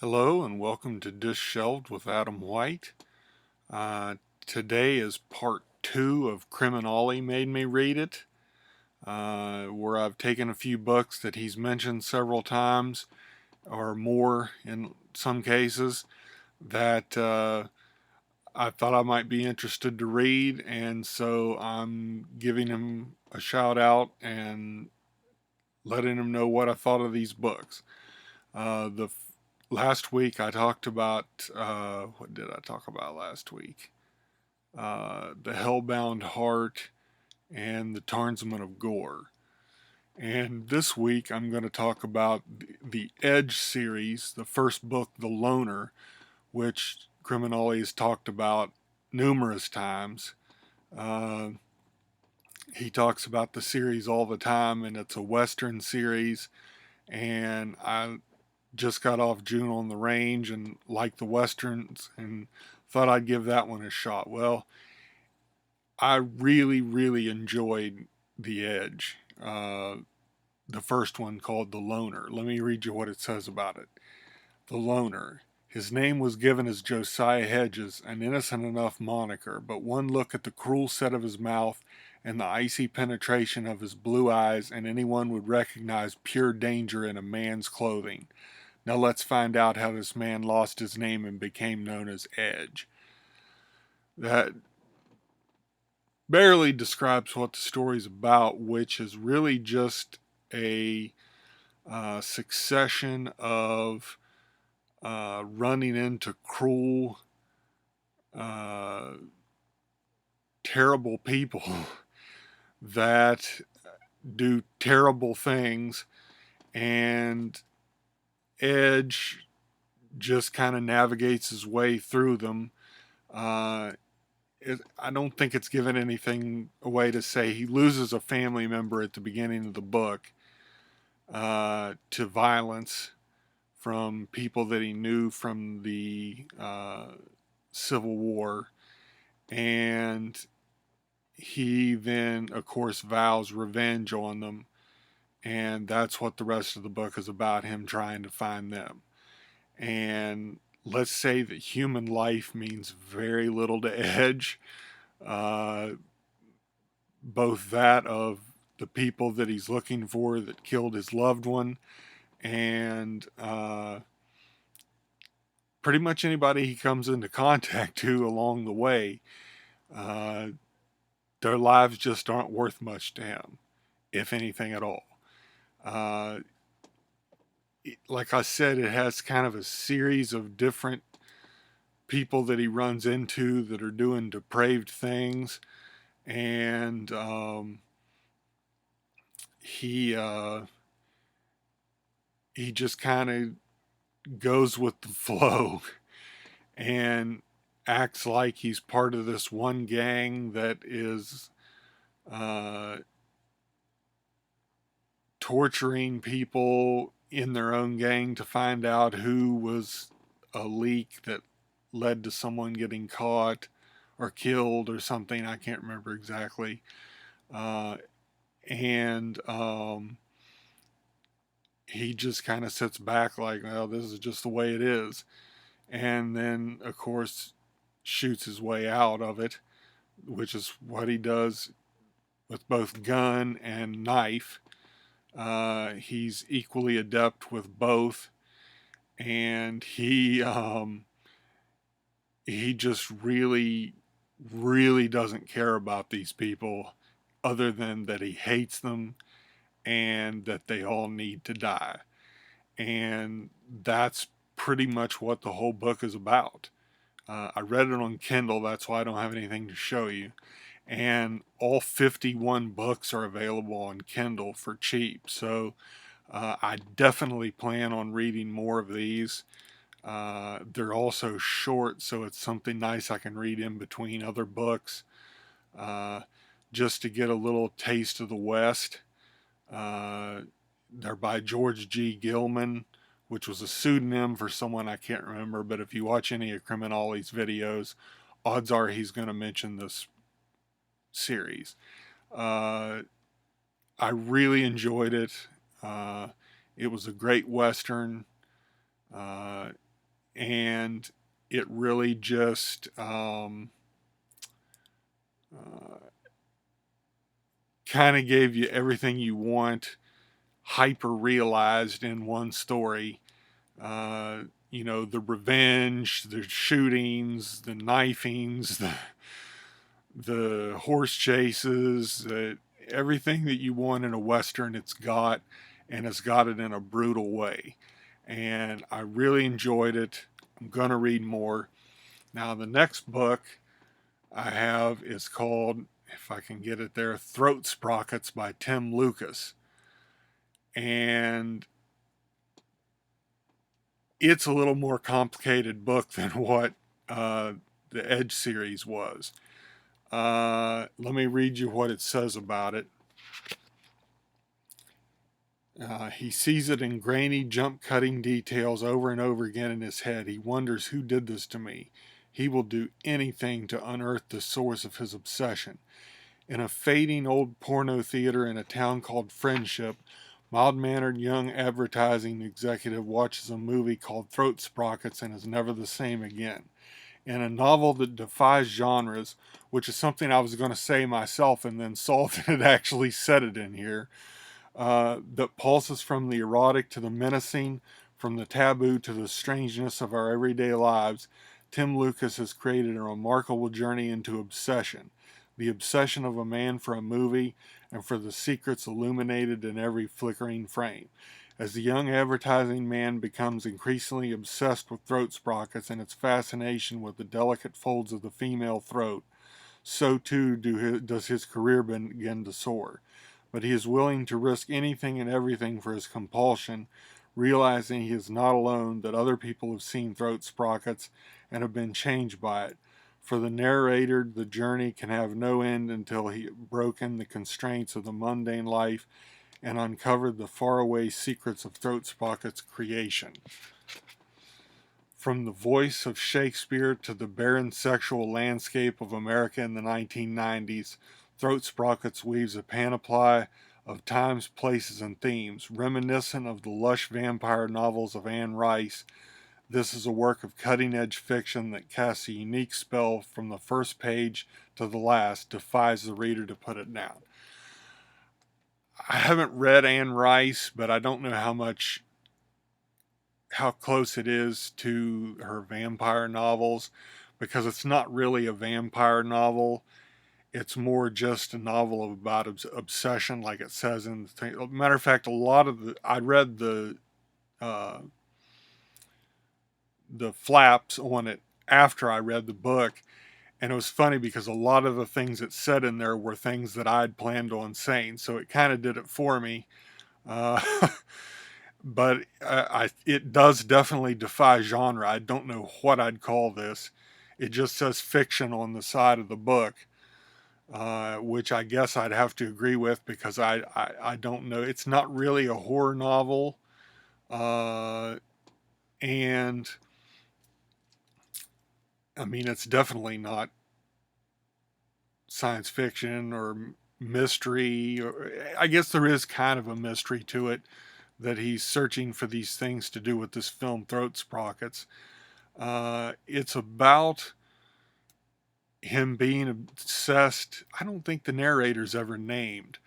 Hello and welcome to Dishelved with Adam White. Today is part 2 of CriminOlly Made Me Read It, where I've taken a few books that he's mentioned several times, or more in some cases, that I thought I might be interested to read, and so I'm giving him a shout out and letting him know what I thought of these books. The last week I talked about what did I talk about last week? The Hellbound Heart and the Tarnsman of Gore. And this week I'm going to talk about the Edge series, the first book, The Loner, which CriminOlly has talked about numerous times. Uh, he talks about the series all the time, and it's a Western series. And I just got off June on the Range and liked the Westerns and thought I'd give that one a shot. Well, I really, really enjoyed The Edge, the first one called The Loner. Let me read you what it says about it. The Loner. His name was given as Josiah Hedges, an innocent enough moniker, but one look at the cruel set of his mouth and the icy penetration of his blue eyes, and anyone would recognize pure danger in a man's clothing. Now let's find out how this man lost his name and became known as Edge. That barely describes what the story's about, which is really just a succession of running into cruel, uh, terrible people that do terrible things, and Edge just kind of navigates his way through them. Uh, I don't think it's given anything away to say he loses a family member at the beginning of the book to violence from people that he knew from the Civil War. And he then, of course, vows revenge on them. And that's what the rest of the book is about, him trying to find them. And let's say that human life means very little to Edge. Uh, both that of the people that he's looking for that killed his loved one, and pretty much anybody he comes into contact to along the way. Uh, their lives just aren't worth much to him, if anything at all. Uh, like I said, it has kind of a series of different people that he runs into that are doing depraved things, and he he just kind of goes with the flow and acts like he's part of this one gang that is uh, torturing people in their own gang to find out who was a leak that led to someone getting caught or killed or something. I can't remember exactly. Uh, and he just kind of sits back like, well, this is just the way it is. And then, of course, shoots his way out of it, which is what he does with both gun and knife. He's equally adept with both, and he just really, really doesn't care about these people, other than that he hates them and that they all need to die. And that's pretty much what the whole book is about. I read it on Kindle, that's why I don't have anything to show you. And all 51 books are available on Kindle for cheap. So I definitely plan on reading more of these. They're also short, so it's something nice I can read in between other books uh, just to get a little taste of the West. Uh, they're by George G. Gilman, which was a pseudonym for someone I can't remember, but if you watch any of CriminOlly's videos, odds are he's going to mention this series. Uh, I really enjoyed it. Uh, it was a great Western. Uh, and it really just kind of gave you everything you want hyper realized in one story. You know, the revenge, the shootings, the knifings, the horse chases, everything that you want in a Western, it's got, and it's got it in a brutal way. And I really enjoyed it. I'm going to read more. Now, the next book I have is called, if I can get it there, Throat Sprockets by Tim Lucas. And it's a little more complicated book than what the Edge series was. Let me read you what it says about it. He sees it in grainy, jump-cutting details over and over again in his head. He wonders who did this to me. He will do anything to unearth the source of his obsession. In a fading old porno theater in a town called Friendship, mild-mannered young advertising executive watches a movie called Throat Sprockets and is never the same again. In a novel that defies genres, which is something I was going to say myself and then saw that it actually said it in here, that pulses from the erotic to the menacing, from the taboo to the strangeness of our everyday lives, Tim Lucas has created a remarkable journey into obsession. The obsession of a man for a movie and for the secrets illuminated in every flickering frame. As the young advertising man becomes increasingly obsessed with throat sprockets and its fascination with the delicate folds of the female throat, so too does his career begin to soar. But he is willing to risk anything and everything for his compulsion, realizing he is not alone, that other people have seen throat sprockets and have been changed by it. For the narrator, the journey can have no end until he has broken the constraints of the mundane life and uncovered the faraway secrets of throat sprockets' creation. From the voice of Shakespeare to the barren sexual landscape of America in the 1990s, Throat Sprockets weaves a panoply of times, places, and themes, reminiscent of the lush vampire novels of Anne Rice. This is a work of cutting-edge fiction that casts a unique spell from the first page to the last, defies the reader to put it down. I haven't read Anne Rice, but I don't know how close it is to her vampire novels, because it's not really a vampire novel. It's more just a novel about obsession, like it says in the thing. Matter of fact, I read the flaps on it after I read the book, and it was funny because a lot of the things it said in there were things that I'd planned on saying, so it kind of did it for me. But it does definitely defy genre. I don't know what I'd call this. It just says fiction on the side of the book, which I guess I'd have to agree with, because I don't know. It's not really a horror novel, and I mean, it's definitely not science fiction or mystery. Or, I guess there is kind of a mystery to it, that he's searching for these things to do with this film, Throat Sprockets. It's about him being obsessed. I don't think the narrator's ever named,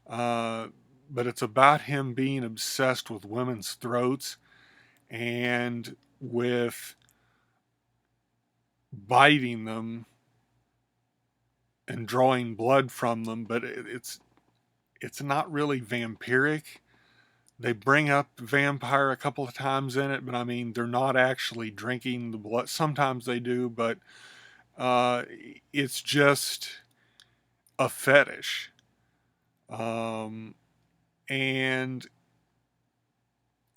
but it's about him being obsessed with women's throats and with biting them and drawing blood from them, but it's not really vampiric. They bring up vampire a couple of times in it, but I mean, they're not actually drinking the blood. Sometimes they do, but it's just a fetish. And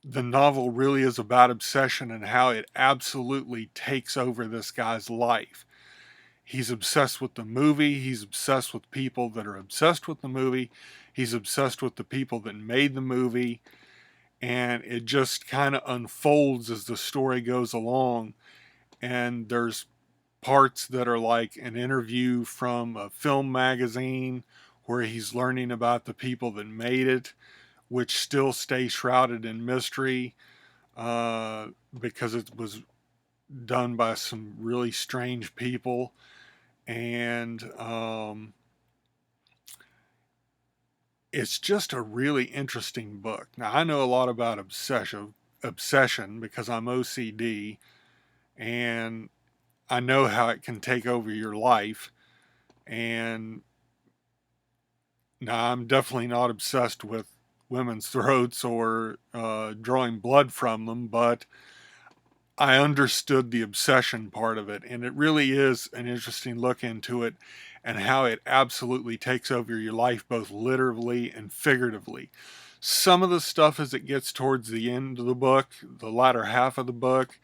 the novel really is about obsession and how it absolutely takes over this guy's life. He's obsessed with the movie. He's obsessed with people that are obsessed with the movie. He's obsessed with the people that made the movie. And it just kind of unfolds as the story goes along. And there's parts that are like an interview from a film magazine where he's learning about the people that made it, which still stay shrouded in mystery, because it was done by some really strange people, and it's just a really interesting book. Now, I know a lot about obsession because I'm OCD, and I know how it can take over your life. And now, I'm definitely not obsessed with women's throats or drawing blood from them, but I understood the obsession part of it, and it really is an interesting look into it and how it absolutely takes over your life, both literally and figuratively. Some of the stuff as it gets towards the end of the book, the latter half of the book,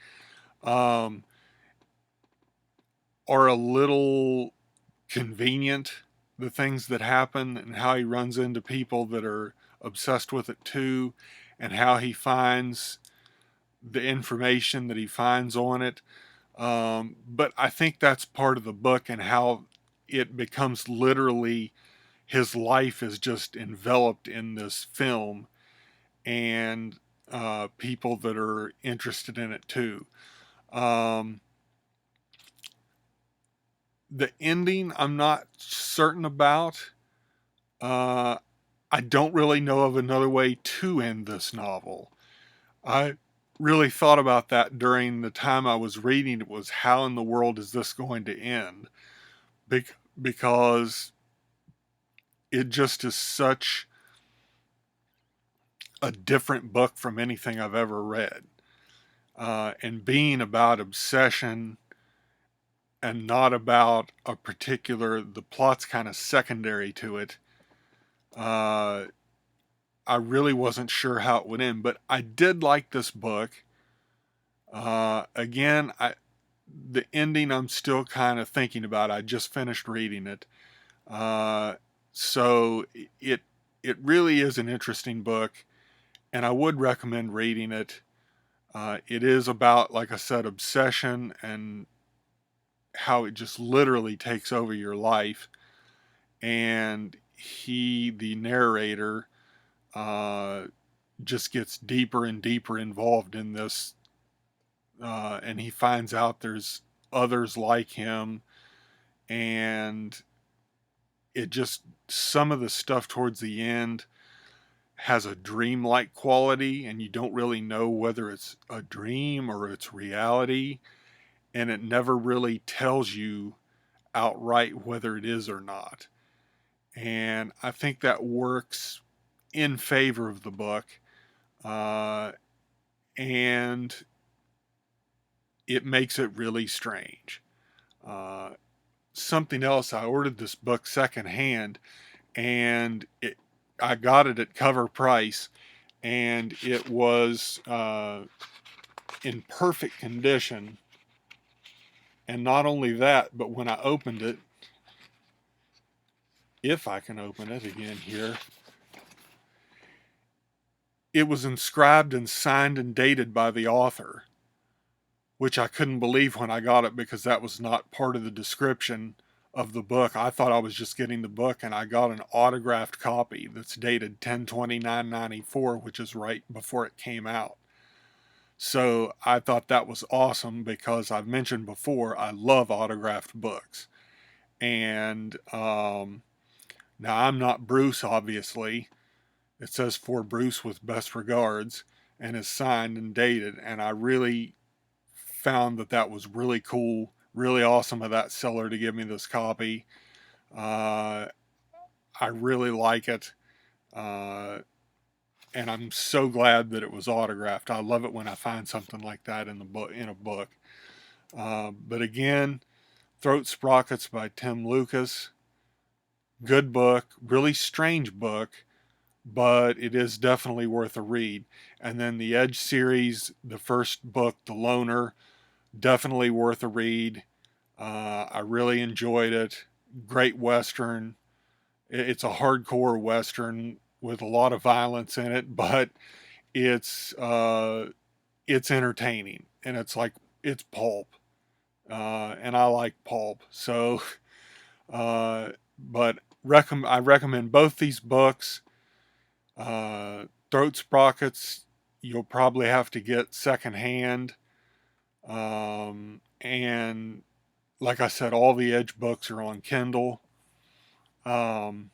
um, are a little convenient. The things that happen and how he runs into people that are obsessed with it too, and how he finds the information that he finds on it. But I think that's part of the book and how it becomes literally his life is just enveloped in this film, and people that are interested in it too. Um, the ending, I'm not certain about. Uh, I don't really know of another way to end this novel. I really thought about that during the time I was reading it, was how in the world is this going to end? Because it just is such a different book from anything I've ever read. And being about obsession and not about a particular, the plot's kind of secondary to it. Uh, I really wasn't sure how it would end, but I did like this book. Again, the ending I'm still kind of thinking about. I just finished reading it. Uh, so it really is an interesting book, and I would recommend reading it. It is about, like I said, obsession and how it just literally takes over your life. And he, the narrator, uh, just gets deeper and deeper involved in this, and he finds out there's others like him, and it just, some of the stuff towards the end has a dreamlike quality, and you don't really know whether it's a dream or it's reality, and it never really tells you outright whether it is or not. And I think that works in favor of the book, uh, and it makes it really strange. Uh, Something else, I ordered this book secondhand, and I got it at cover price, and it was in perfect condition. And not only that, but when I opened it, if I can open it again here, it was inscribed and signed and dated by the author, which I couldn't believe when I got it because that was not part of the description of the book. I thought I was just getting the book, and I got an autographed copy that's dated 10/29/94, which is right before it came out. So I thought that was awesome because I've mentioned before, I love autographed books. And now I'm not Bruce, obviously. It says for Bruce with best regards and is signed and dated. And I really found that that was really cool, really awesome of that seller to give me this copy. Uh, I really like it. Uh, and I'm so glad that it was autographed. I love it when I find something like that in the book, in a book. But again, Throat Sprockets by Tim Lucas. Good book, really strange book, but it is definitely worth a read. And then the Edge series, the first book, The Loner, definitely worth a read. I really enjoyed it. Great Western. It's a hardcore Western with a lot of violence in it, but it's entertaining, and it's pulp, and I like pulp. So, but I recommend both these books. Throat Sprockets, you'll probably have to get secondhand. And like I said, all the Edge books are on Kindle. And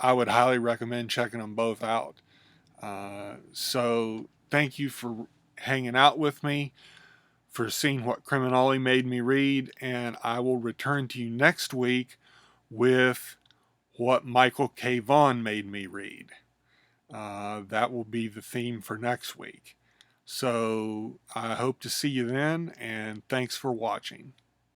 I would highly recommend checking them both out. So thank you for hanging out with me, for seeing what CriminOlly made me read, and I will return to you next week with what Michael K. Vaughan made me read. That will be the theme for next week. So I hope to see you then, and thanks for watching.